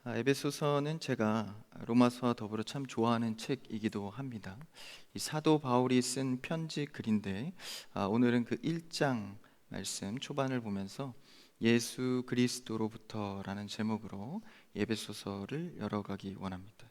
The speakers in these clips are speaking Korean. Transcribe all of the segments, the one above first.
에베소서는 제가 로마서와 더불어 참 좋아하는 책이기도 합니다. 이 사도 바울이 쓴 편지 글인데 오늘은 그 1장 말씀 초반을 보면서 예수 그리스도로부터라는 제목으로 에베소서를 열어가기 원합니다.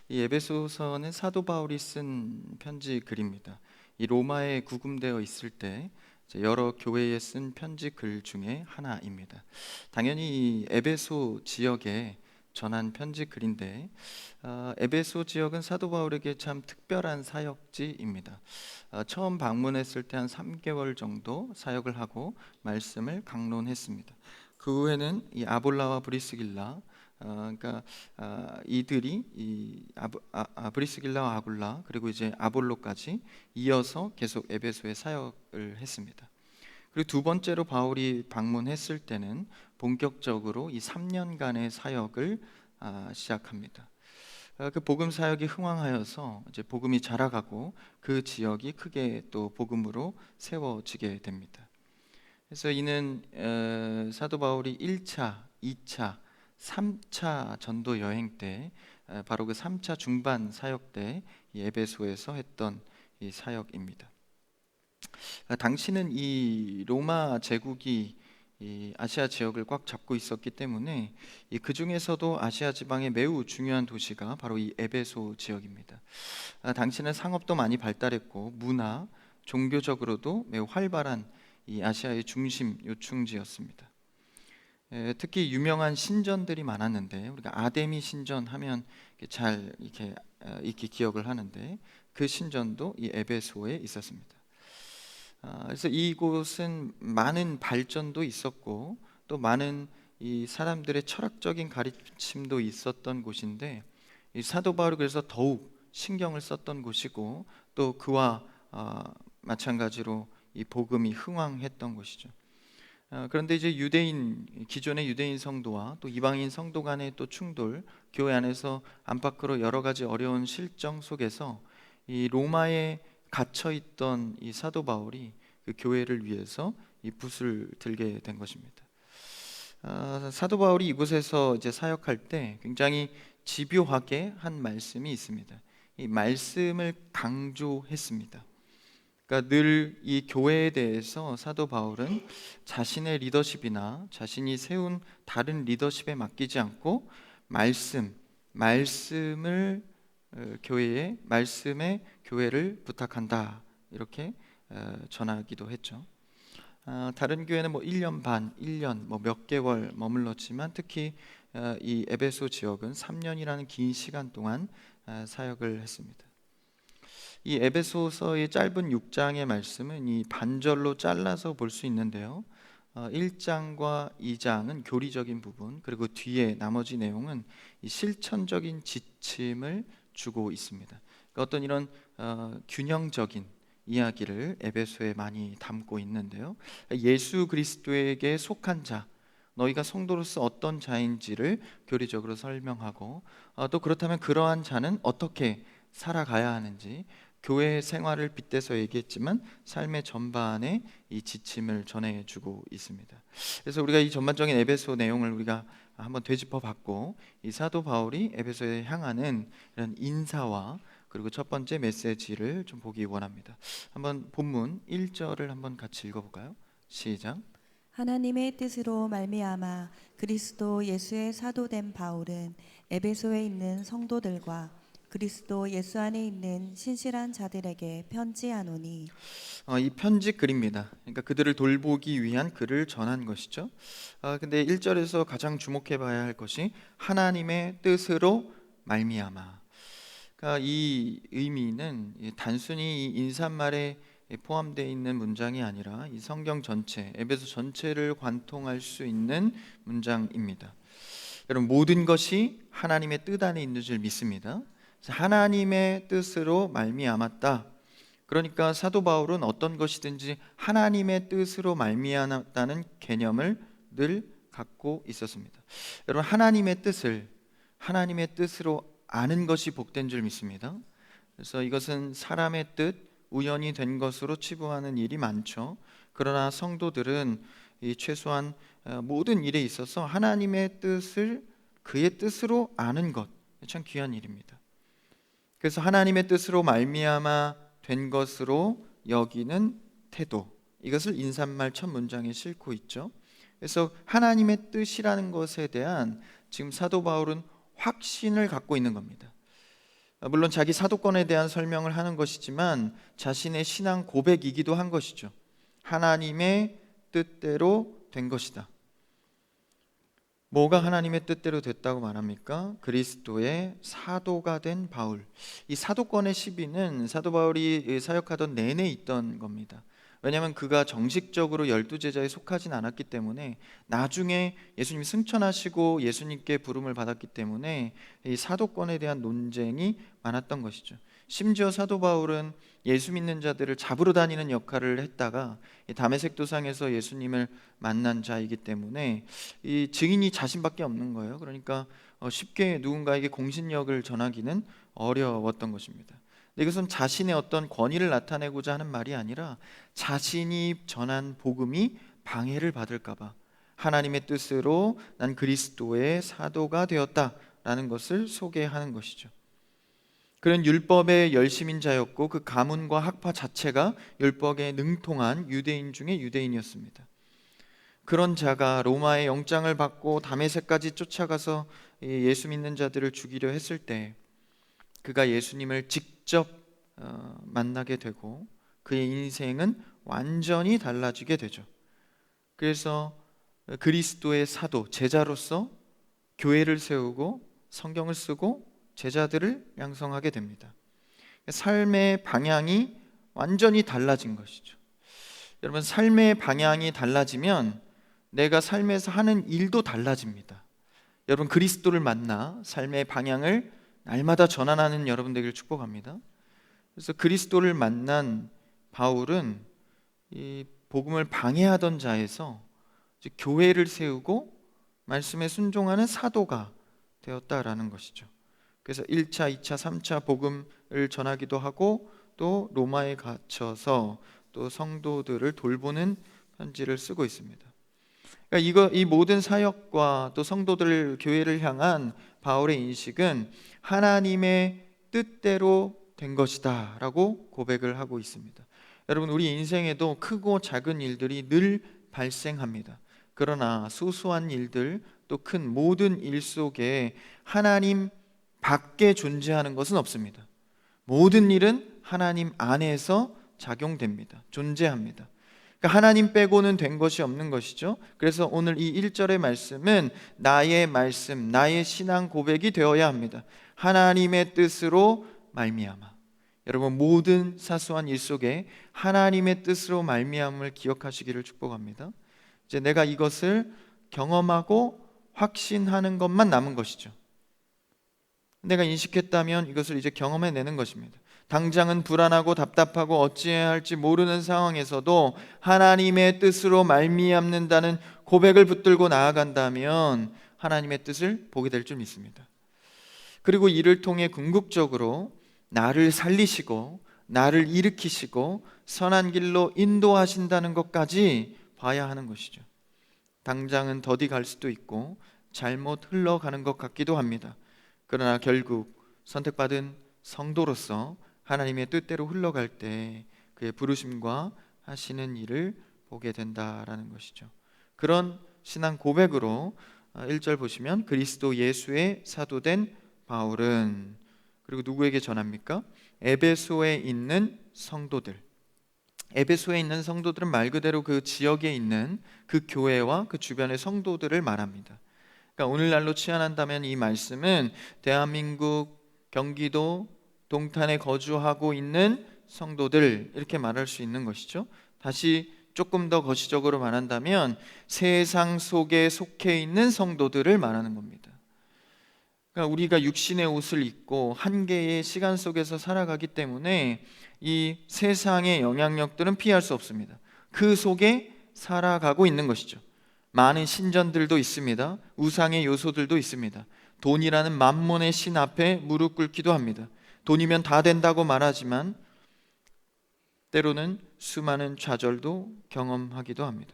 이 에베소서는 사도 바울이 쓴 편지 글입니다. 이 로마에 구금되어 있을 때 여러 교회에 쓴 편지 글 중에 하나입니다. 당연히 이 에베소 지역에 전한 편지 글인데 에베소 지역은 사도 바울에게 참 특별한 사역지입니다. 처음 방문했을 때 한 3개월 정도 사역을 하고 말씀을 강론했습니다. 그 후에는 이 아볼라와 브리스길라 그러니까 이들이 브리스길라와 아굴라 그리고 이제 아볼로까지 이어서 계속 에베소에 사역을 했습니다. 그리고 두 번째로 바울이 방문했을 때는 본격적으로 이 3년간의 사역을 시작합니다. 그 복음 사역이 흥왕하여서 이제 복음이 자라가고 그 지역이 크게 또 복음으로 세워지게 됩니다. 그래서 이는 사도 바울이 1차, 2차, 3차 전도 여행 때 바로 그 3차 중반 사역 때 이 에베소에서 했던 이 사역입니다. 당시는 이 로마 제국이 이 아시아 지역을 꽉 잡고 있었기 때문에 그 중에서도 아시아 지방의 매우 중요한 도시가 바로 이 에베소 지역입니다. 당시는 상업도 많이 발달했고 문화, 종교적으로도 매우 활발한 이 아시아의 중심 요충지였습니다. 특히 유명한 신전들이 많았는데 우리가 아데미 신전 하면 잘 이렇게 기억을 하는데 그 신전도 이 에베소에 있었습니다. 그래서 이곳은 많은 발전도 있었고 또 많은 이 사람들의 철학적인 가르침도 있었던 곳인데 이 사도 바울이 그래서 더욱 신경을 썼던 곳이고 또 그와 마찬가지로 이 복음이 흥왕했던 곳이죠. 그런데 이제 기존의 유대인 성도와 또 이방인 성도 간의 또 충돌, 교회 안에서 안팎으로 여러 가지 어려운 실정 속에서 이 로마에 갇혀 있던 이 사도 바울이 그 교회를 위해서 이 붓을 들게 된 것입니다. 사도 바울이 이곳에서 이제 사역할 때 굉장히 집요하게 한 말씀이 있습니다. 이 말씀을 강조했습니다. 그러니까 늘 이 교회에 대해서 사도 바울은 자신의 리더십이나 자신이 세운 다른 리더십에 맡기지 않고 말씀을 말씀에 교회를 부탁한다 이렇게 전하기도 했죠. 다른 교회는 뭐 1년 반, 1년 뭐 몇 개월 머물렀지만 특히 이 에베소 지역은 3년이라는 긴 시간 동안 사역을 했습니다. 이 에베소서의 짧은 6장의 말씀은 이 반절로 잘라서 볼 수 있는데요. 1장과 2장은 교리적인 부분, 그리고 뒤에 나머지 내용은 이 실천적인 지침을 주고 있습니다. 그러니까 어떤 이런 균형적인 이야기를 에베소에 많이 담고 있는데요. 예수 그리스도에게 속한 자, 너희가 성도로서 어떤 자인지를 교리적으로 설명하고 또 그렇다면 그러한 자는 어떻게 살아가야 하는지 교회 생활을 빗대서 얘기했지만 삶의 전반에 이 지침을 전해주고 있습니다. 그래서 우리가 이 전반적인 에베소 내용을 우리가 한번 되짚어봤고 이 사도 바울이 에베소에 향하는 이런 인사와 그리고 첫 번째 메시지를 좀 보기 원합니다. 한번 본문 1절을 한번 같이 읽어볼까요? 시작. 하나님의 뜻으로 말미암아 그리스도 예수의 사도된 바울은 에베소에 있는 성도들과 그리스도 예수 안에 있는 신실한 자들에게 편지하노니. 이 편지 글입니다. 그러니까 그들을 돌보기 위한 글을 전한 것이죠. 근데 1절에서 가장 주목해 봐야 할 것이 하나님의 뜻으로 말미암아. 그러니까 이 의미는 단순히 이 인사말에 포함되어 있는 문장이 아니라 이 성경 전체, 에베소 전체를 관통할 수 있는 문장입니다. 여러분, 모든 것이 하나님의 뜻 안에 있는 줄 믿습니다. 하나님의 뜻으로 말미암았다. 그러니까 사도 바울은 어떤 것이든지 하나님의 뜻으로 말미암았다는 개념을 늘 갖고 있었습니다. 여러분, 하나님의 뜻으로 아는 것이 복된 줄 믿습니다. 그래서 이것은 사람의 뜻, 우연히 된 것으로 치부하는 일이 많죠. 그러나 성도들은 이 최소한 모든 일에 있어서 하나님의 뜻을 그의 뜻으로 아는 것, 참 귀한 일입니다. 그래서 하나님의 뜻으로 말미암아 된 것으로 여기는 태도, 이것을 인사말 첫 문장에 싣고 있죠. 그래서 하나님의 뜻이라는 것에 대한 지금 사도 바울은 확신을 갖고 있는 겁니다. 물론 자기 사도권에 대한 설명을 하는 것이지만 자신의 신앙 고백이기도 한 것이죠. 하나님의 뜻대로 된 것이다. 뭐가 하나님의 뜻대로 됐다고 말합니까? 그리스도의 사도가 된 바울. 이 사도권의 시비는 사도 바울이 사역하던 내내 있던 겁니다. 왜냐하면 그가 정식적으로 12제자에 속하진 않았기 때문에 나중에 예수님이 승천하시고 예수님께 부름을 받았기 때문에 이 사도권에 대한 논쟁이 많았던 것이죠. 심지어 사도 바울은 예수 믿는 자들을 잡으러 다니는 역할을 했다가 다메섹 도상에서 예수님을 만난 자이기 때문에 이 증인이 자신밖에 없는 거예요. 그러니까 쉽게 누군가에게 공신력을 전하기는 어려웠던 것입니다. 이것은 자신의 어떤 권위를 나타내고자 하는 말이 아니라 자신이 전한 복음이 방해를 받을까 봐 하나님의 뜻으로 난 그리스도의 사도가 되었다라는 것을 소개하는 것이죠. 그는 율법의 열심인 자였고 그 가문과 학파 자체가 율법에 능통한 유대인 중에 유대인이었습니다. 그런 자가 로마의 영장을 받고 다메섹까지 쫓아가서 예수 믿는 자들을 죽이려 했을 때 그가 예수님을 직접 만나게 되고 그의 인생은 완전히 달라지게 되죠. 그래서 그리스도의 사도, 제자로서 교회를 세우고 성경을 쓰고 제자들을 양성하게 됩니다. 삶의 방향이 완전히 달라진 것이죠. 여러분, 삶의 방향이 달라지면 내가 삶에서 하는 일도 달라집니다. 여러분, 그리스도를 만나 삶의 방향을 날마다 전환하는 여러분 되기를 축복합니다. 그래서 그리스도를 만난 바울은 이 복음을 방해하던 자에서 교회를 세우고 말씀에 순종하는 사도가 되었다라는 것이죠. 그래서 1차, 2차, 3차 복음을 전하기도 하고 또 로마에 갇혀서 또 성도들을 돌보는 편지를 쓰고 있습니다. 그러니까 이 모든 사역과 또 성도들, 교회를 향한 바울의 인식은 하나님의 뜻대로 된 것이다 라고 고백을 하고 있습니다. 여러분, 우리 인생에도 크고 작은 일들이 늘 발생합니다. 그러나 소소한 일들 또 큰 모든 일 속에 하나님 밖에 존재하는 것은 없습니다. 모든 일은 하나님 안에서 작용됩니다. 존재합니다. 그러니까 하나님 빼고는 된 것이 없는 것이죠. 그래서 오늘 이 1절의 말씀은 나의 말씀, 나의 신앙 고백이 되어야 합니다. 하나님의 뜻으로 말미암아. 여러분, 모든 사소한 일 속에 하나님의 뜻으로 말미암음을 기억하시기를 축복합니다. 이제 내가 이것을 경험하고 확신하는 것만 남은 것이죠. 내가 인식했다면 이것을 이제 경험해내는 것입니다. 당장은 불안하고 답답하고 어찌해야 할지 모르는 상황에서도 하나님의 뜻으로 말미암는다는 고백을 붙들고 나아간다면 하나님의 뜻을 보게 될 줄 믿습니다. 그리고 이를 통해 궁극적으로 나를 살리시고 나를 일으키시고 선한 길로 인도하신다는 것까지 봐야 하는 것이죠. 당장은 더디 갈 수도 있고 잘못 흘러가는 것 같기도 합니다. 그러나 결국 선택받은 성도로서 하나님의 뜻대로 흘러갈 때 그의 부르심과 하시는 일을 보게 된다라는 것이죠. 그런 신앙 고백으로 1절 보시면 그리스도 예수의 사도된 바울은, 그리고 누구에게 전합니까? 에베소에 있는 성도들. 에베소에 있는 성도들은 말 그대로 그 지역에 있는 그 교회와 그 주변의 성도들을 말합니다. 그러니까 오늘날로 치환한다면 이 말씀은 대한민국, 경기도, 동탄에 거주하고 있는 성도들, 이렇게 말할 수 있는 것이죠. 다시 조금 더 거시적으로 말한다면 세상 속에 속해 있는 성도들을 말하는 겁니다. 그러니까 우리가 육신의 옷을 입고 한계의 시간 속에서 살아가기 때문에 이 세상의 영향력들은 피할 수 없습니다. 그 속에 살아가고 있는 것이죠. 많은 신전들도 있습니다. 우상의 요소들도 있습니다. 돈이라는 만몬의 신 앞에 무릎 꿇기도 합니다. 돈이면 다 된다고 말하지만 때로는 수많은 좌절도 경험하기도 합니다.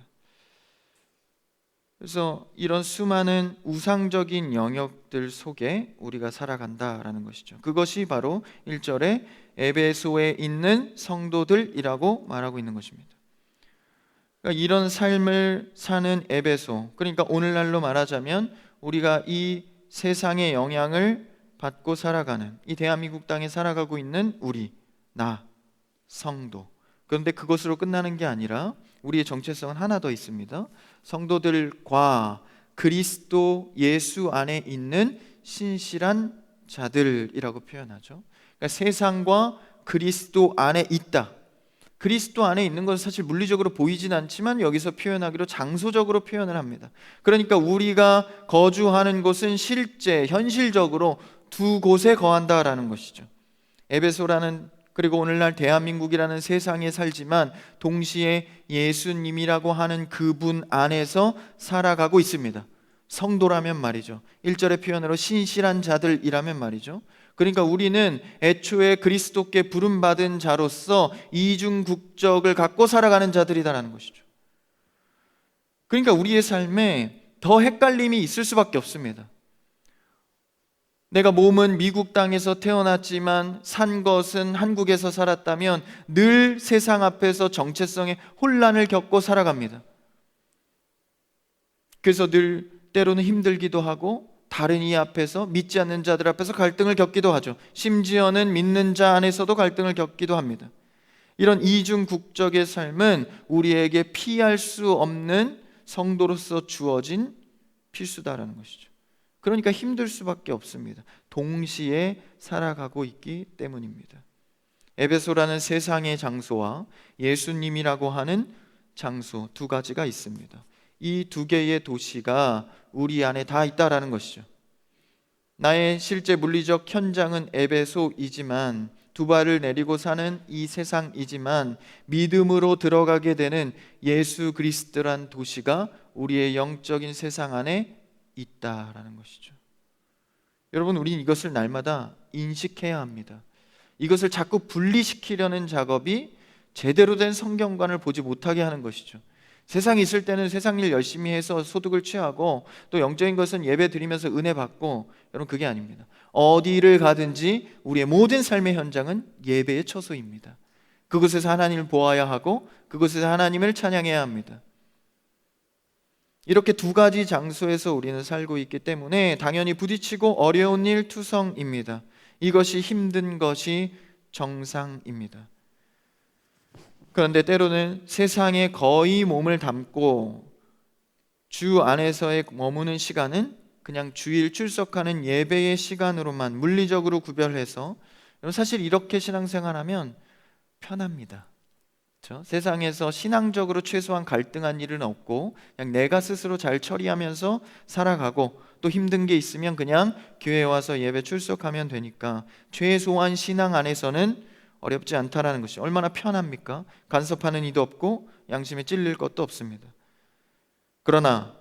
그래서 이런 수많은 우상적인 영역들 속에 우리가 살아간다라는 것이죠. 그것이 바로 1절에 에베소에 있는 성도들이라고 말하고 있는 것입니다. 그러니까 이런 삶을 사는 에베소, 그러니까 오늘날로 말하자면 우리가 이 세상의 영향을 받고 살아가는, 이 대한민국 땅에 살아가고 있는 우리, 나, 성도. 그런데 그것으로 끝나는 게 아니라 우리의 정체성은 하나 더 있습니다. 성도들과 그리스도 예수 안에 있는 신실한 자들이라고 표현하죠. 그러니까 세상과 그리스도 안에 있다. 그리스도 안에 있는 것은 사실 물리적으로 보이진 않지만 여기서 표현하기로 장소적으로 표현을 합니다. 그러니까 우리가 거주하는 곳은 실제 현실적으로 두 곳에 거한다라는 것이죠. 에베소라는, 그리고 오늘날 대한민국이라는 세상에 살지만 동시에 예수님이라고 하는 그분 안에서 살아가고 있습니다. 성도라면 말이죠. 1절의 표현으로 신실한 자들이라면 말이죠. 그러니까 우리는 애초에 그리스도께 부름받은 자로서 이중 국적을 갖고 살아가는 자들이다라는 것이죠. 그러니까 우리의 삶에 더 헷갈림이 있을 수밖에 없습니다. 내가 몸은 미국 땅에서 태어났지만 산 것은 한국에서 살았다면 늘 세상 앞에서 정체성의 혼란을 겪고 살아갑니다. 그래서 늘 때로는 힘들기도 하고 다른 이 앞에서, 믿지 않는 자들 앞에서 갈등을 겪기도 하죠. 심지어는 믿는 자 안에서도 갈등을 겪기도 합니다. 이런 이중 국적의 삶은 우리에게 피할 수 없는 성도로서 주어진 필수다라는 것이죠. 그러니까 힘들 수밖에 없습니다. 동시에 살아가고 있기 때문입니다. 에베소라는 세상의 장소와 예수님이라고 하는 장소 두 가지가 있습니다. 이 두 개의 도시가 우리 안에 다 있다라는 것이죠. 나의 실제 물리적 현장은 에베소이지만, 두 발을 내리고 사는 이 세상이지만, 믿음으로 들어가게 되는 예수 그리스도란 도시가 우리의 영적인 세상 안에 있다라는 것이죠. 여러분, 우리는 이것을 날마다 인식해야 합니다. 이것을 자꾸 분리시키려는 작업이 제대로 된 성경관을 보지 못하게 하는 것이죠. 세상에 있을 때는 세상 일 열심히 해서 소득을 취하고, 또 영적인 것은 예배 드리면서 은혜 받고, 여러분 그게 아닙니다. 어디를 가든지 우리의 모든 삶의 현장은 예배의 처소입니다. 그곳에서 하나님을 보아야 하고 그곳에서 하나님을 찬양해야 합니다. 이렇게 두 가지 장소에서 우리는 살고 있기 때문에 당연히 부딪히고 어려운 일 투성입니다. 이것이 힘든 것이 정상입니다. 그런데 때로는 세상에 거의 몸을 담고 주 안에서의 머무는 시간은 그냥 주일 출석하는 예배의 시간으로만 물리적으로 구별해서, 사실 이렇게 신앙생활하면 편합니다. 그렇죠? 세상에서 신앙적으로 최소한 갈등한 일은 없고 그냥 내가 스스로 잘 처리하면서 살아가고, 또 힘든 게 있으면 그냥 교회에 와서 예배 출석하면 되니까 최소한 신앙 안에서는 어렵지 않다라는 것이 얼마나 편합니까? 간섭하는 이도 없고 양심에 찔릴 것도 없습니다. 그러나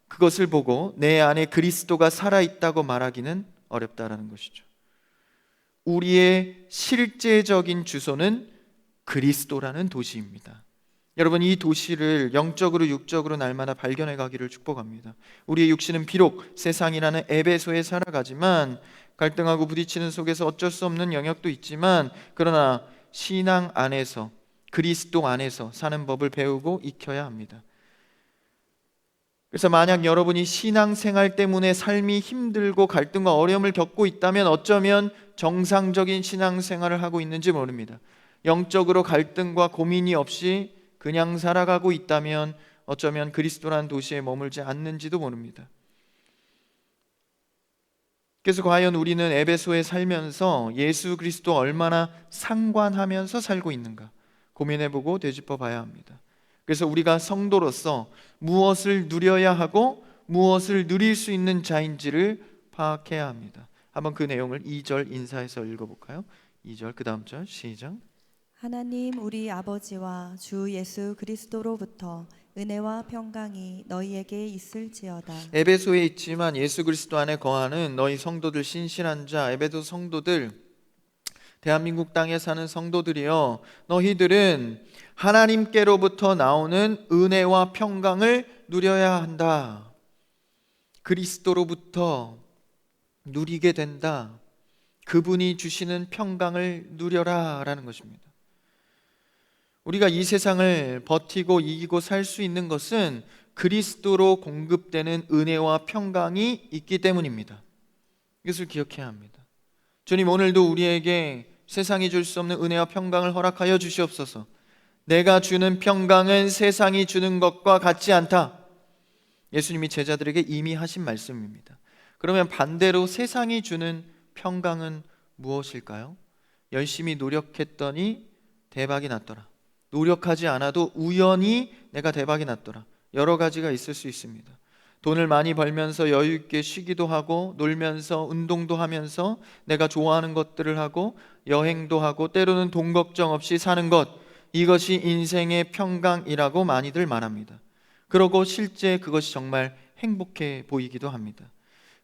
그것을 보고 내 안에 그리스도가 살아있다고 말하기는 어렵다라는 것이죠. 우리의 실제적인 주소는 그리스도라는 도시입니다. 여러분, 이 도시를 영적으로 육적으로 날마다 발견해 가기를 축복합니다. 우리의 육신은 비록 세상이라는 에베소에 살아가지만 갈등하고 부딪히는 속에서 어쩔 수 없는 영역도 있지만, 그러나 신앙 안에서, 그리스도 안에서 사는 법을 배우고 익혀야 합니다. 그래서 만약 여러분이 신앙생활 때문에 삶이 힘들고 갈등과 어려움을 겪고 있다면 어쩌면 정상적인 신앙생활을 하고 있는지 모릅니다. 영적으로 갈등과 고민이 없이 그냥 살아가고 있다면 어쩌면 그리스도라는 도시에 머물지 않는지도 모릅니다. 그래서 과연 우리는 에베소에 살면서 예수 그리스도 얼마나 상관하면서 살고 있는가 고민해보고 되짚어 봐야 합니다. 그래서 우리가 성도로서 무엇을 누려야 하고 무엇을 누릴 수 있는 자인지를 파악해야 합니다. 한번 그 내용을 2절 인사해서 읽어볼까요? 2절 그 다음 절 시작. 하나님 우리 아버지와 주 예수 그리스도로부터 은혜와 평강이 너희에게 있을지어다. 에베소에 있지만 예수 그리스도 안에 거하는 너희 성도들, 신실한 자, 에베소 성도들, 대한민국 땅에 사는 성도들이여, 너희들은 하나님께로부터 나오는 은혜와 평강을 누려야 한다. 그리스도로부터 누리게 된다. 그분이 주시는 평강을 누려라 라는 것입니다. 우리가 이 세상을 버티고 이기고 살 수 있는 것은 그리스도로 공급되는 은혜와 평강이 있기 때문입니다. 이것을 기억해야 합니다. 주님, 오늘도 우리에게 세상이 줄 수 없는 은혜와 평강을 허락하여 주시옵소서. 내가 주는 평강은 세상이 주는 것과 같지 않다. 예수님이 제자들에게 이미 하신 말씀입니다. 그러면 반대로 세상이 주는 평강은 무엇일까요? 열심히 노력했더니 대박이 났더라. 노력하지 않아도 우연히 내가 대박이 났더라. 여러 가지가 있을 수 있습니다. 돈을 많이 벌면서 여유 있게 쉬기도 하고, 놀면서 운동도 하면서 내가 좋아하는 것들을 하고, 여행도 하고, 때로는 돈 걱정 없이 사는 것, 이것이 인생의 평강이라고 많이들 말합니다. 그러고 실제 그것이 정말 행복해 보이기도 합니다.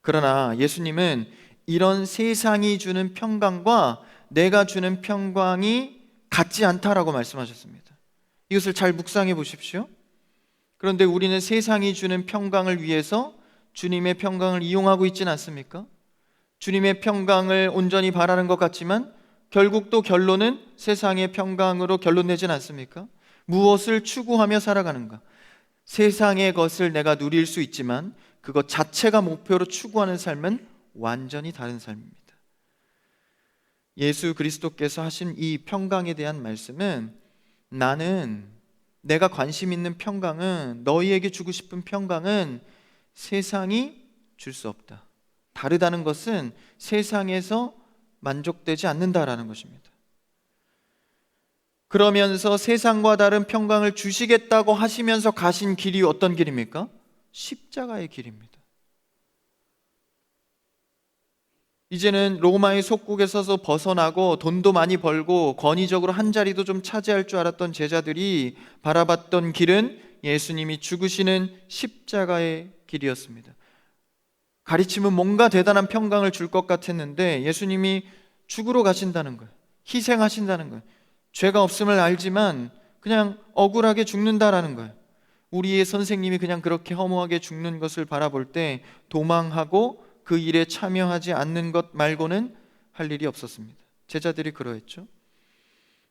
그러나 예수님은 이런 세상이 주는 평강과 내가 주는 평강이 같지 않다라고 말씀하셨습니다. 이것을 잘 묵상해 보십시오. 그런데 우리는 세상이 주는 평강을 위해서 주님의 평강을 이용하고 있지는 않습니까? 주님의 평강을 온전히 바라는 것 같지만 결국 또 결론은 세상의 평강으로 결론 내진 않습니까? 무엇을 추구하며 살아가는가? 세상의 것을 내가 누릴 수 있지만 그것 자체가 목표로 추구하는 삶은 완전히 다른 삶입니다. 예수 그리스도께서 하신 이 평강에 대한 말씀은, 나는 내가 관심 있는 평강은, 너희에게 주고 싶은 평강은 세상이 줄 수 없다. 다르다는 것은 세상에서 만족되지 않는다라는 것입니다. 그러면서 세상과 다른 평강을 주시겠다고 하시면서 가신 길이 어떤 길입니까? 십자가의 길입니다. 이제는 로마의 속국에서 벗어나고 돈도 많이 벌고 권위적으로 한 자리도 좀 차지할 줄 알았던 제자들이 바라봤던 길은 예수님이 죽으시는 십자가의 길이었습니다. 가르치면 뭔가 대단한 평강을 줄 것 같았는데 예수님이 죽으러 가신다는 거예요. 희생하신다는 거예요. 죄가 없음을 알지만 그냥 억울하게 죽는다라는 거예요. 우리의 선생님이 그냥 그렇게 허무하게 죽는 것을 바라볼 때 도망하고 그 일에 참여하지 않는 것 말고는 할 일이 없었습니다. 제자들이 그러했죠.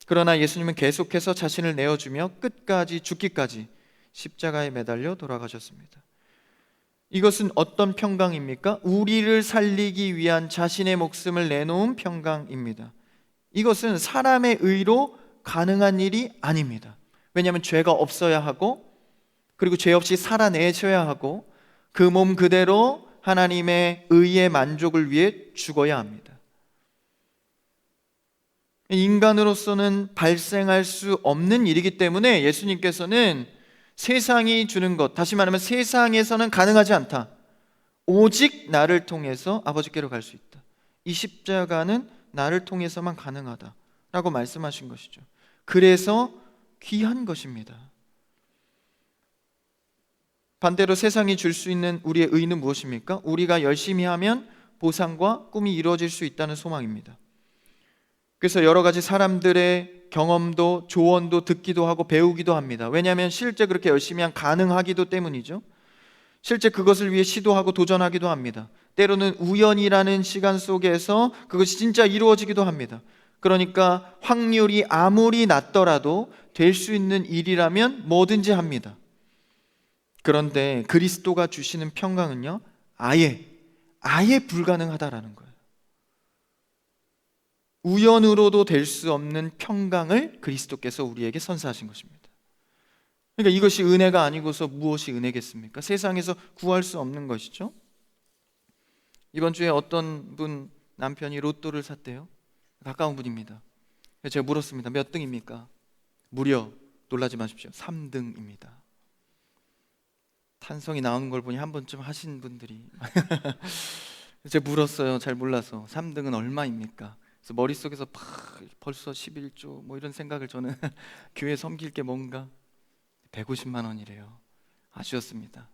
그러나 예수님은 계속해서 자신을 내어주며 끝까지 죽기까지 십자가에 매달려 돌아가셨습니다. 이것은 어떤 평강입니까? 우리를 살리기 위한 자신의 목숨을 내놓은 평강입니다. 이것은 사람의 의로 가능한 일이 아닙니다. 왜냐하면 죄가 없어야 하고, 그리고 죄 없이 살아내셔야 하고, 그 몸 그대로 하나님의 의의 만족을 위해 죽어야 합니다. 인간으로서는 발생할 수 없는 일이기 때문에 예수님께서는 세상이 주는 것, 다시 말하면 세상에서는 가능하지 않다. 오직 나를 통해서 아버지께로 갈 수 있다. 이 십자가는 나를 통해서만 가능하다 라고 말씀하신 것이죠. 그래서 귀한 것입니다. 반대로 세상이 줄 수 있는 우리의 의는 무엇입니까? 우리가 열심히 하면 보상과 꿈이 이루어질 수 있다는 소망입니다. 그래서 여러 가지 사람들의 경험도 조언도 듣기도 하고 배우기도 합니다. 왜냐하면 실제 그렇게 열심히 하면 가능하기도 때문이죠. 실제 그것을 위해 시도하고 도전하기도 합니다. 때로는 우연이라는 시간 속에서 그것이 진짜 이루어지기도 합니다. 그러니까 확률이 아무리 낮더라도 될 수 있는 일이라면 뭐든지 합니다. 그런데 그리스도가 주시는 평강은요, 아예 불가능하다라는 거예요. 우연으로도 될 수 없는 평강을 그리스도께서 우리에게 선사하신 것입니다. 그러니까 이것이 은혜가 아니고서 무엇이 은혜겠습니까? 세상에서 구할 수 없는 것이죠. 이번 주에 어떤 분 남편이 로또를 샀대요. 가까운 분입니다. 제가 물었습니다. 몇 등입니까? 무려, 놀라지 마십시오, 3등입니다. 탄성이 나오는 걸 보니 한 번쯤 하신 분들이 제가 물었어요. 잘 몰라서 3등은 얼마입니까? 그래서 머릿속에서 벌써 11조 뭐 이런 생각을 저는 교회 섬길 게 뭔가 150만 원이래요. 아쉬웠습니다.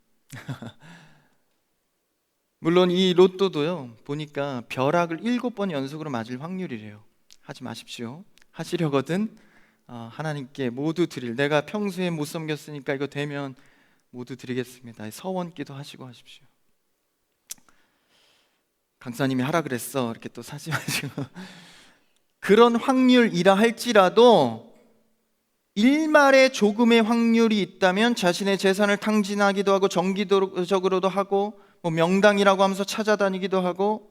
물론 이 로또도요, 보니까 벼락을 7번 연속으로 맞을 확률이래요. 하지 마십시오. 하시려거든 하나님께 모두 드릴, 내가 평소에 못 섬겼으니까 이거 되면 모두 드리겠습니다. 서원기도 하시고 하십시오. 강사님이 하라 그랬어 이렇게 또 사심하시고 그런 확률이라 할지라도 일말에 조금의 확률이 있다면 자신의 재산을 탕진하기도 하고 정기적으로도 하고 뭐 명당이라고 하면서 찾아다니기도 하고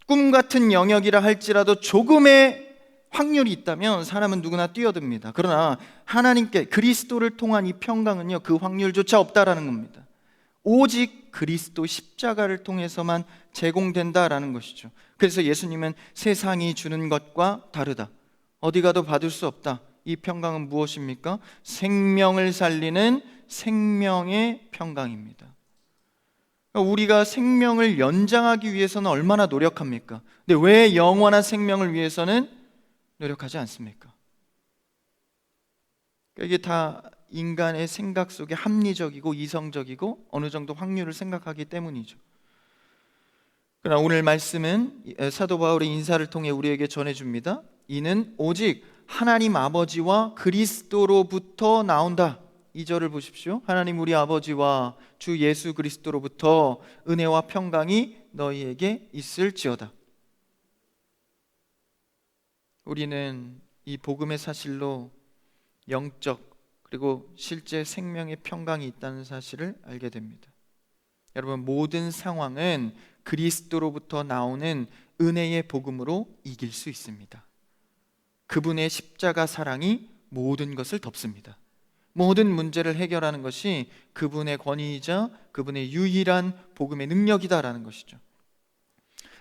꿈 같은 영역이라 할지라도 조금의 확률이 있다면 사람은 누구나 뛰어듭니다. 그러나 하나님께 그리스도를 통한 이 평강은요, 그 확률조차 없다라는 겁니다. 오직 그리스도 십자가를 통해서만 제공된다라는 것이죠. 그래서 예수님은 세상이 주는 것과 다르다, 어디 가도 받을 수 없다. 이 평강은 무엇입니까? 생명을 살리는 생명의 평강입니다. 우리가 생명을 연장하기 위해서는 얼마나 노력합니까? 근데 왜 영원한 생명을 위해서는 노력하지 않습니까? 이게 다 인간의 생각 속에 합리적이고 이성적이고 어느 정도 확률을 생각하기 때문이죠. 그러나 오늘 말씀은 사도 바울의 인사를 통해 우리에게 전해줍니다. 이는 오직 하나님 아버지와 그리스도로부터 나온다. 2절을 보십시오. 하나님 우리 아버지와 주 예수 그리스도로부터 은혜와 평강이 너희에게 있을지어다. 우리는 이 복음의 사실로 영적 그리고 실제 생명의 평강이 있다는 사실을 알게 됩니다. 여러분, 모든 상황은 그리스도로부터 나오는 은혜의 복음으로 이길 수 있습니다. 그분의 십자가 사랑이 모든 것을 덮습니다. 모든 문제를 해결하는 것이 그분의 권위이자 그분의 유일한 복음의 능력이다라는 것이죠.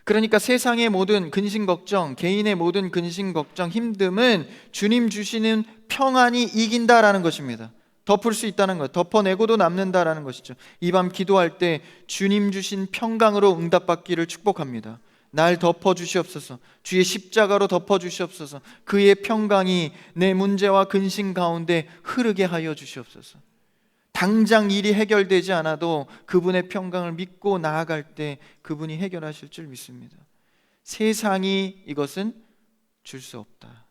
그러니까 세상의 모든 근심 걱정, 개인의 모든 근심 걱정, 힘듦은 주님 주시는 평안이 이긴다라는 것입니다. 덮을 수 있다는 것, 덮어내고도 남는다라는 것이죠. 이 밤 기도할 때 주님 주신 평강으로 응답받기를 축복합니다. 날 덮어주시옵소서. 주의 십자가로 덮어주시옵소서. 그의 평강이 내 문제와 근심 가운데 흐르게 하여 주시옵소서. 당장 일이 해결되지 않아도 그분의 평강을 믿고 나아갈 때 그분이 해결하실 줄 믿습니다. 세상이 이것은 줄 수 없다.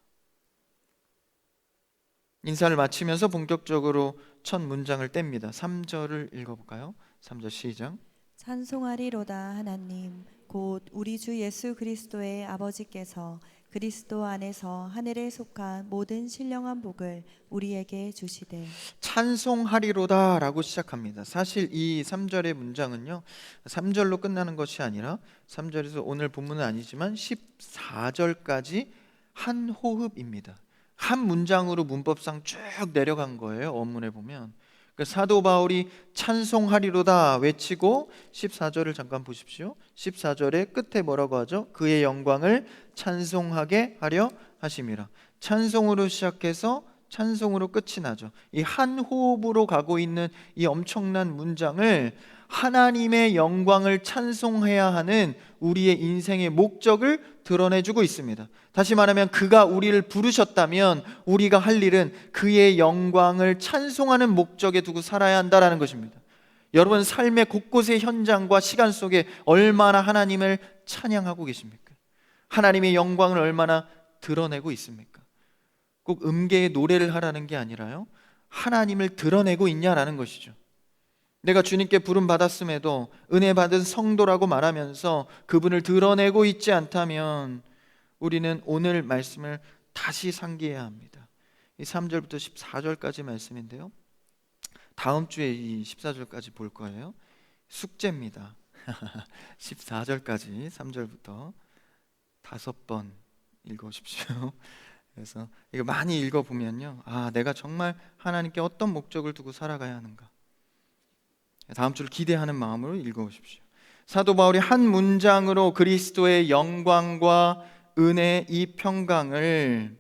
인사를 마치면서 본격적으로 첫 문장을 뗍니다. 3절을 읽어볼까요? 3절 시작. 찬송하리로다 하나님 곧 우리 주 예수 그리스도의 아버지께서 그리스도 안에서 하늘에 속한 모든 신령한 복을 우리에게 주시되. 찬송하리로다 라고 시작합니다. 사실 이 3절의 문장은요 3절로 끝나는 것이 아니라 3절에서 오늘 본문은 아니지만 14절까지 한 호흡입니다. 한 문장으로 문법상 쭉 내려간 거예요. 원문에 보면 사도 바울이 찬송하리로다 외치고 14절을 잠깐 보십시오. 14절의 끝에 뭐라고 하죠? 그의 영광을 찬송하게 하려 하심이라. 찬송으로 시작해서 찬송으로 끝이 나죠. 이 한 호흡으로 가고 있는 이 엄청난 문장을 하나님의 영광을 찬송해야 하는 우리의 인생의 목적을 드러내주고 있습니다. 다시 말하면 그가 우리를 부르셨다면 우리가 할 일은 그의 영광을 찬송하는 목적에 두고 살아야 한다는 것입니다. 여러분 삶의 곳곳의 현장과 시간 속에 얼마나 하나님을 찬양하고 계십니까? 하나님의 영광을 얼마나 드러내고 있습니까? 꼭 음계의 노래를 하라는 게 아니라요, 하나님을 드러내고 있냐라는 것이죠. 내가 주님께 부름 받았음에도 은혜 받은 성도라고 말하면서 그분을 드러내고 있지 않다면 우리는 오늘 말씀을 다시 상기해야 합니다. 이 3절부터 14절까지 말씀인데요, 다음 주에 이 14절까지 볼 거예요. 숙제입니다. 14절까지 3절부터 5번 읽어보십시오. 그래서 이거 많이 읽어보면요, 내가 정말 하나님께 어떤 목적을 두고 살아가야 하는가, 다음 주를 기대하는 마음으로 읽어보십시오. 사도 바울이 한 문장으로 그리스도의 영광과 은혜, 이 평강을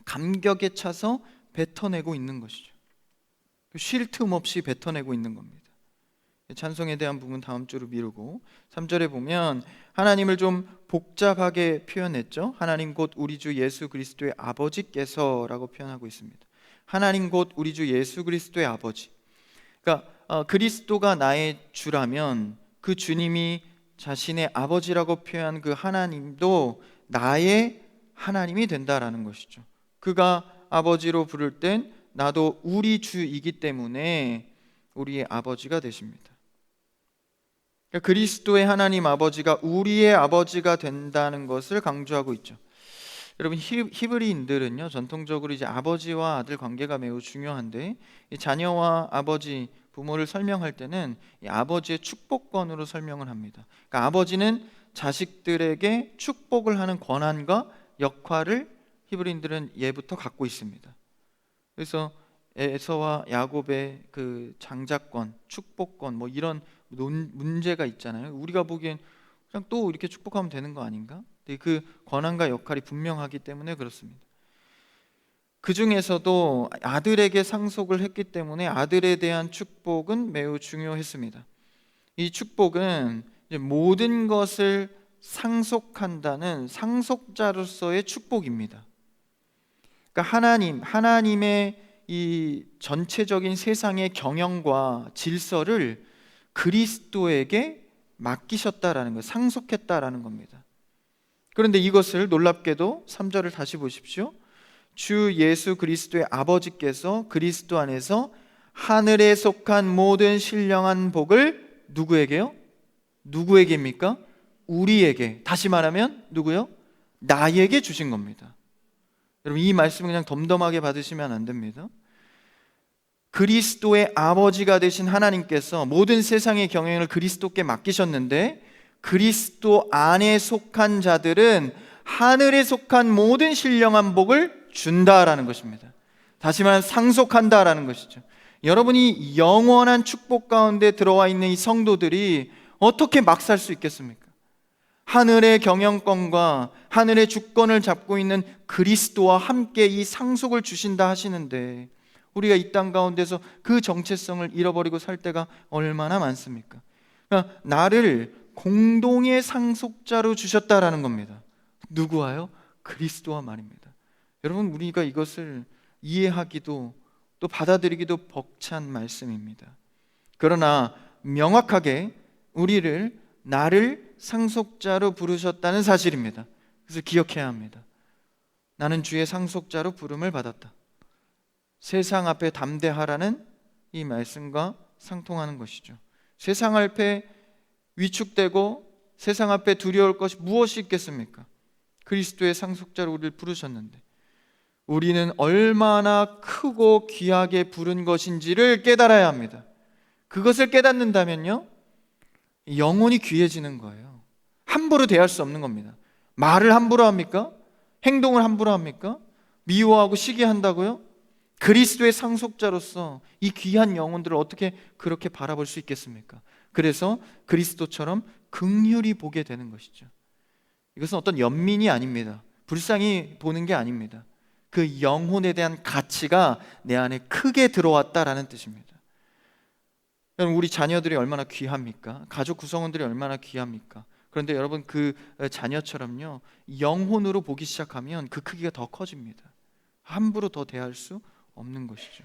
감격에 차서 뱉어내고 있는 것이죠. 쉴 틈 없이 뱉어내고 있는 겁니다. 찬송에 대한 부분 다음 주로 미루고 3절에 보면 하나님을 좀 복잡하게 표현했죠. 하나님 곧 우리 주 예수 그리스도의 아버지께서 라고 표현하고 있습니다. 하나님 곧 우리 주 예수 그리스도의 아버지. 그러니까 그리스도가 나의 주라면 그 주님이 자신의 아버지라고 표현한 그 하나님도 나의 하나님이 된다라는 것이죠. 그가 아버지로 부를 땐 나도 우리 주이기 때문에 우리의 아버지가 되십니다. 그러니까 그리스도의 하나님 아버지가 우리의 아버지가 된다는 것을 강조하고 있죠. 여러분, 히브리인들은요 전통적으로 이제 아버지와 아들 관계가 매우 중요한데, 이 자녀와 아버지, 부모를 설명할 때는 이 아버지의 축복권으로 설명을 합니다. 그러니까 아버지는 자식들에게 축복을 하는 권한과 역할을 히브리인들은 예부터 갖고 있습니다. 그래서 에서와 야곱의 그 장자권, 축복권, 뭐 이런 문제가 있잖아요. 우리가 보기엔 그냥 또 이렇게 축복하면 되는 거 아닌가? 근데 그 권한과 역할이 분명하기 때문에 그렇습니다. 그 중에서도 아들에게 상속을 했기 때문에 아들에 대한 축복은 매우 중요했습니다. 이 축복은 이제 모든 것을 상속한다는 상속자로서의 축복입니다. 그러니까 하나님의 이 전체적인 세상의 경영과 질서를 그리스도에게 맡기셨다라는 거, 상속했다라는 겁니다. 그런데 이것을 놀랍게도 3절을 다시 보십시오. 주 예수 그리스도의 아버지께서 그리스도 안에서 하늘에 속한 모든 신령한 복을 누구에게요? 누구에게입니까? 우리에게. 다시 말하면 누구요? 나에게 주신 겁니다. 여러분, 이 말씀을 그냥 덤덤하게 받으시면 안 됩니다. 그리스도의 아버지가 되신 하나님께서 모든 세상의 경영을 그리스도께 맡기셨는데, 그리스도 안에 속한 자들은 하늘에 속한 모든 신령한 복을 준다라는 것입니다. 다시 말하면 상속한다라는 것이죠. 여러분이 영원한 축복 가운데 들어와 있는 이 성도들이 어떻게 막 살 수 있겠습니까? 하늘의 경영권과 하늘의 주권을 잡고 있는 그리스도와 함께 이 상속을 주신다 하시는데, 우리가 이 땅 가운데서 그 정체성을 잃어버리고 살 때가 얼마나 많습니까? 그러니까 나를 공동의 상속자로 주셨다라는 겁니다. 누구와요? 그리스도와 말입니다. 여러분, 우리가 이것을 이해하기도 또 받아들이기도 벅찬 말씀입니다. 그러나 명확하게 나를 상속자로 부르셨다는 사실입니다. 그래서 기억해야 합니다. 나는 주의 상속자로 부름을 받았다. 세상 앞에 담대하라는 이 말씀과 상통하는 것이죠. 세상 앞에 위축되고 세상 앞에 두려울 것이 무엇이 있겠습니까? 그리스도의 상속자로 우리를 부르셨는데, 우리는 얼마나 크고 귀하게 부른 것인지를 깨달아야 합니다. 그것을 깨닫는다면요, 영혼이 귀해지는 거예요. 함부로 대할 수 없는 겁니다. 말을 함부로 합니까? 행동을 함부로 합니까? 미워하고 시기한다고요? 그리스도의 상속자로서 이 귀한 영혼들을 어떻게 그렇게 바라볼 수 있겠습니까? 그래서 그리스도처럼 긍휼히 보게 되는 것이죠. 이것은 어떤 연민이 아닙니다. 불쌍히 보는 게 아닙니다. 그 영혼에 대한 가치가 내 안에 크게 들어왔다라는 뜻입니다. 여러분, 우리 자녀들이 얼마나 귀합니까? 가족 구성원들이 얼마나 귀합니까? 그런데 여러분, 그 자녀처럼요, 영혼으로 보기 시작하면 그 크기가 더 커집니다. 함부로 더 대할 수 없는 것이죠.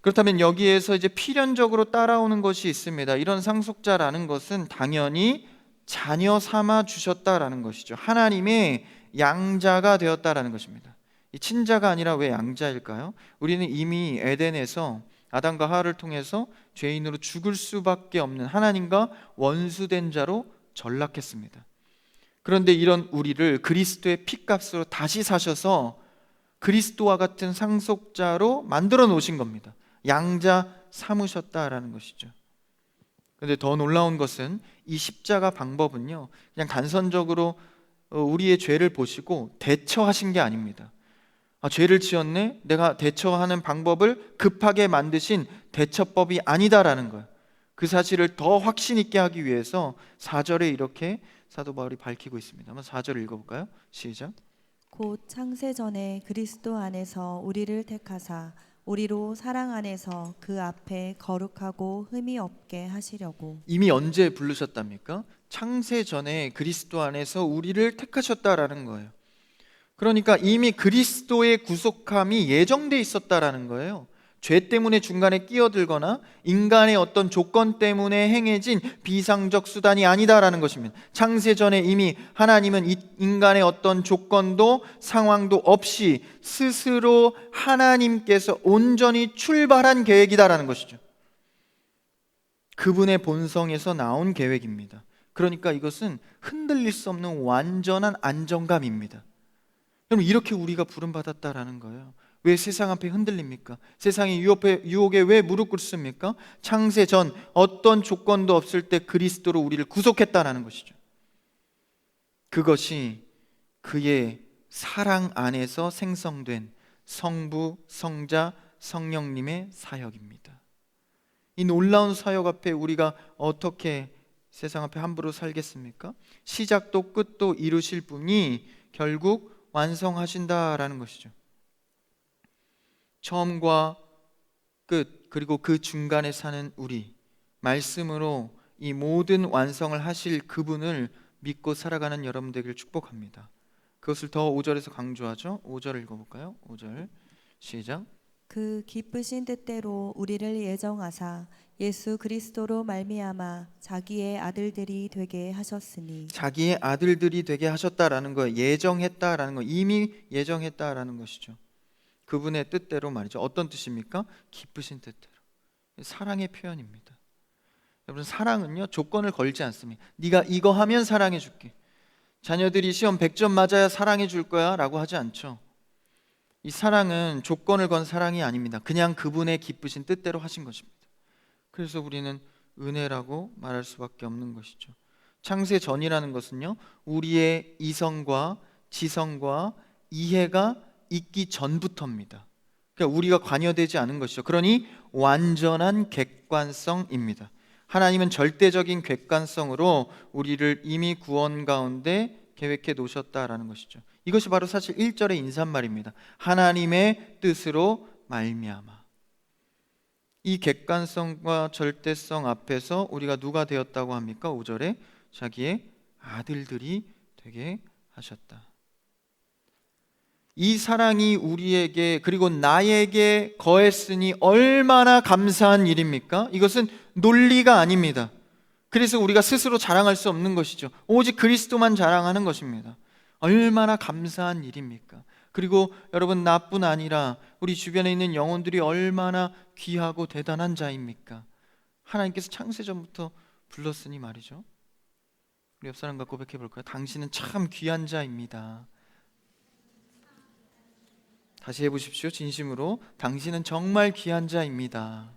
그렇다면 여기에서 이제 필연적으로 따라오는 것이 있습니다. 이런 상속자라는 것은 당연히 자녀 삼아 주셨다라는 것이죠. 하나님의 양자가 되었다라는 것입니다. 이 친자가 아니라 왜 양자일까요? 우리는 이미 에덴에서 아담과 하와를 통해서 죄인으로 죽을 수밖에 없는 하나님과 원수된 자로 전락했습니다. 그런데 이런 우리를 그리스도의 피값으로 다시 사셔서 그리스도와 같은 상속자로 만들어 놓으신 겁니다. 양자 삼으셨다라는 것이죠. 그런데 더 놀라운 것은 이 십자가 방법은요, 그냥 간선적으로 우리의 죄를 보시고 대처하신 게 아닙니다. 죄를 지었네? 내가 대처하는 방법을 급하게 만드신 대처법이 아니다라는 거예요. 그 사실을 더 확신 있게 하기 위해서 4절에 이렇게 사도 바울이 밝히고 있습니다. 한번 4절 읽어볼까요? 시작. 곧 창세전에 그리스도 안에서 우리를 택하사 우리로 사랑 안에서 그 앞에 거룩하고 흠이 없게 하시려고. 이미 언제 부르셨답니까? 창세 전에 그리스도 안에서 우리를 택하셨다라는 거예요. 그러니까 이미 그리스도의 구속함이 예정돼 있었다라는 거예요. 죄 때문에 중간에 끼어들거나 인간의 어떤 조건 때문에 행해진 비상적 수단이 아니다라는 것입니다. 창세 전에 이미 하나님은 인간의 어떤 조건도 상황도 없이 스스로 하나님께서 온전히 출발한 계획이다라는 것이죠. 그분의 본성에서 나온 계획입니다. 그러니까 이것은 흔들릴 수 없는 완전한 안정감입니다. 여러분, 이렇게 우리가 부름받았다라는 거예요. 왜 세상 앞에 흔들립니까? 세상의 유혹에 왜 무릎 꿇습니까? 창세 전 어떤 조건도 없을 때 그리스도로 우리를 구속했다라는 것이죠. 그것이 그의 사랑 안에서 생성된 성부, 성자, 성령님의 사역입니다. 이 놀라운 사역 앞에 우리가 어떻게 세상 앞에 함부로 살겠습니까? 시작도 끝도 이루실 분이 결국 완성하신다라는 것이죠. 처음과 끝, 그리고 그 중간에 사는 우리, 말씀으로 이 모든 완성을 하실 그분을 믿고 살아가는 여러분 되기를 축복합니다. 그것을 더 5절에서 강조하죠. 5절 읽어볼까요? 5절 시작. 그 기쁘신 뜻대로 우리를 예정하사 예수 그리스도로 말미암아 자기의 아들들이 되게 하셨으니, 자기의 아들들이 되게 하셨다라는 거예요. 예정했다라는 거, 이미 예정했다라는 것이죠. 그분의 뜻대로 말이죠. 어떤 뜻입니까? 기쁘신 뜻대로. 사랑의 표현입니다. 여러분, 사랑은요 조건을 걸지 않습니다. 네가 이거 하면 사랑해 줄게. 자녀들이 시험 100점 맞아야 사랑해 줄 거야 라고 하지 않죠. 이 사랑은 조건을 건 사랑이 아닙니다. 그냥 그분의 기쁘신 뜻대로 하신 것입니다. 그래서 우리는 은혜라고 말할 수밖에 없는 것이죠. 창세 전이라는 것은요, 우리의 이성과 지성과 이해가 있기 전부터입니다. 그러니까 우리가 관여되지 않은 것이죠. 그러니 완전한 객관성입니다. 하나님은 절대적인 객관성으로 우리를 이미 구원 가운데 계획해 놓으셨다라는 것이죠. 이것이 바로 사실 1절의 인사말입니다. 하나님의 뜻으로 말미암아. 이 객관성과 절대성 앞에서 우리가 누가 되었다고 합니까? 5절에 자기의 아들들이 되게 하셨다. 이 사랑이 우리에게 그리고 나에게 거했으니 얼마나 감사한 일입니까? 이것은 논리가 아닙니다. 그래서 우리가 스스로 자랑할 수 없는 것이죠. 오직 그리스도만 자랑하는 것입니다. 얼마나 감사한 일입니까? 그리고 여러분, 나뿐 아니라 우리 주변에 있는 영혼들이 얼마나 귀하고 대단한 자입니까? 하나님께서 창세전부터 불렀으니 말이죠. 우리 옆 사람과 고백해 볼까요? 당신은 참 귀한 자입니다. 다시 해보십시오. 진심으로. 당신은 정말 귀한 자입니다.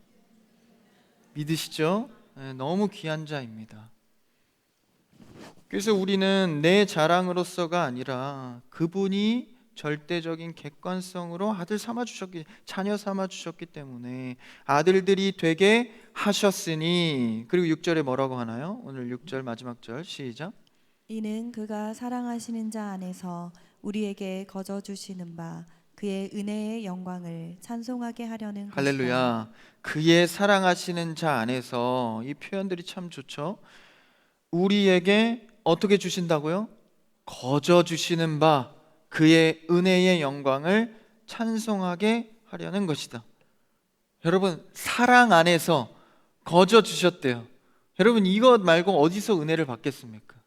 믿으시죠? 네, 너무 귀한 자입니다. 그래서 우리는 내 자랑으로서가 아니라 그분이 절대적인 객관성으로 아들 삼아주셨기, 자녀 삼아주셨기 때문에 아들들이 되게 하셨으니. 그리고 6절에 뭐라고 하나요? 오늘 6절 마지막 절 시작. 이는 그가 사랑하시는 자 안에서 우리에게 거저 주시는 바 그의 은혜의 영광을 찬송하게 하려는 것이다. 할렐루야. 그의 사랑하시는 자 안에서, 이 표현들이 참 좋죠. 우리에게 어떻게 주신다고요? 거저 주시는 바 그의 은혜의 영광을 찬송하게 하려는 것이다. 여러분, 사랑 안에서 거저 주셨대요. 여러분, 이것 말고 어디서 은혜를 받겠습니까?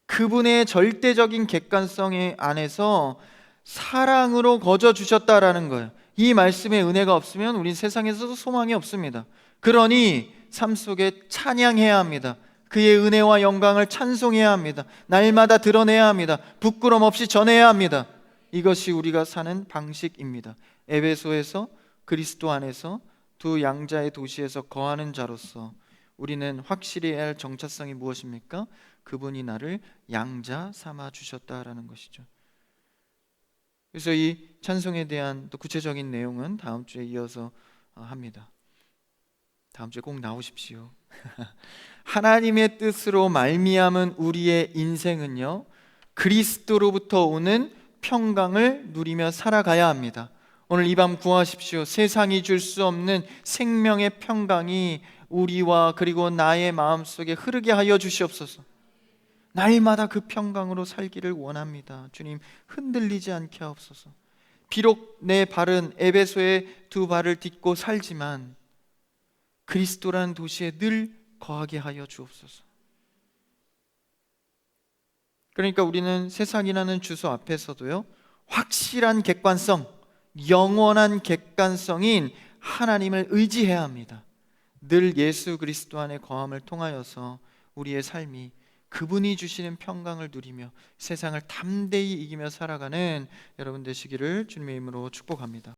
그분의 절대적인 객관성 안에서 사랑으로 거저 주셨다라는 거예요. 이 말씀에 은혜가 없으면 우린 세상에서도 소망이 없습니다. 그러니 삶 속에 찬양해야 합니다. 그의 은혜와 영광을 찬송해야 합니다. 날마다 드러내야 합니다. 부끄럼 없이 전해야 합니다. 이것이 우리가 사는 방식입니다. 에베소에서 그리스도 안에서 두 양자의 도시에서 거하는 자로서 우리는 확실히 해야 할 정체성이 무엇입니까? 그분이 나를 양자 삼아 주셨다라는 것이죠. 그래서 이 찬송에 대한 또 구체적인 내용은 다음 주에 이어서 합니다. 다음 주에 꼭 나오십시오. 하나님의 뜻으로 말미암은 우리의 인생은요, 그리스도로부터 오는 평강을 누리며 살아가야 합니다. 오늘 이 밤 구하십시오. 세상이 줄 수 없는 생명의 평강이 우리와 그리고 나의 마음속에 흐르게 하여 주시옵소서. 날마다 그 평강으로 살기를 원합니다. 주님, 흔들리지 않게 하옵소서. 비록 내 발은 에베소의 두 발을 딛고 살지만 그리스도라는 도시에 늘 거하게 하여 주옵소서. 그러니까 우리는 세상이라는 주소 앞에서도요, 확실한 객관성, 영원한 객관성인 하나님을 의지해야 합니다. 늘 예수 그리스도 안에 거함을 통하여서 우리의 삶이 그분이 주시는 평강을 누리며 세상을 담대히 이기며 살아가는 여러분 되시기를 주님의 이름으로 축복합니다.